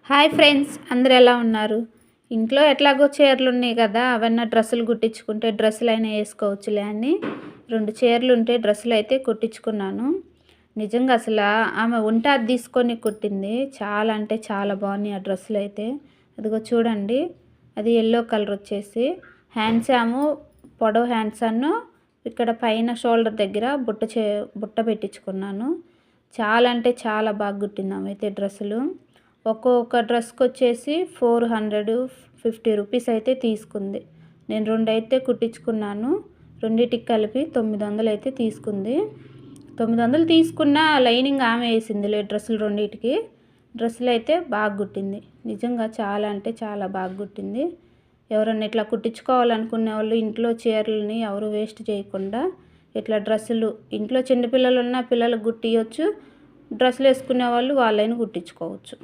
Hi friends, అందరూ ఎలా ఉన్నారు? ఇంట్లో ఎట్లాగో చీరలు ఉన్నాయి కదా, అవన్నీ డ్రెస్సులు కుట్టించుకుంటే డ్రెస్సులు అయినా వేసుకోవచ్చులే అని 2 చీరలు ఉంటే డ్రెస్సులు అయితే కుట్టించుకున్నాను. నిజంగా అసలు ఆమె ఉంటే అది తీసుకొని కుట్టింది. చాలా అంటే చాలా బాగున్నాయి ఆ డ్రెస్సులు అయితే. అదిగో చూడండి, అది ఎల్లో కలర్ వచ్చేసి హ్యాండ్స్ ఏమో పొడవు హ్యాండ్స్ అನ್ನು ఇక్కడ పైన షోల్డర్ దగ్గర బుట్ట పెట్టించుకున్నాను. చాలా అంటే చాలా బాగా కుట్టింది ఆమె అయితే డ్రెస్సులు. ఒక్కొక్క డ్రెస్కి వచ్చేసి 450 రూపీస్ అయితే తీసుకుంది. నేను 2 అయితే కుట్టించుకున్నాను. రెండింటికి కలిపి 900 అయితే తీసుకుంది. 900 తీసుకున్న లైనింగ్ ఆమె వేసిందిలే డ్రెస్సులు రెండింటికి. డ్రెస్సులు అయితే బాగా కుట్టింది. నిజంగా చాలా అంటే చాలా బాగా కుట్టింది. ఎవరన్నా ఇట్లా కుట్టించుకోవాలనుకునే వాళ్ళు ఇంట్లో చీరలని ఎవరు వేస్ట్ చేయకుండా ఇట్లా డ్రెస్సులు ఇంట్లో చిన్నపిల్లలు ఉన్న పిల్లలకు కుట్టియచ్చు. డ్రెస్సులు వేసుకునే వాళ్ళు వాళ్ళైనా కుట్టించుకోవచ్చు.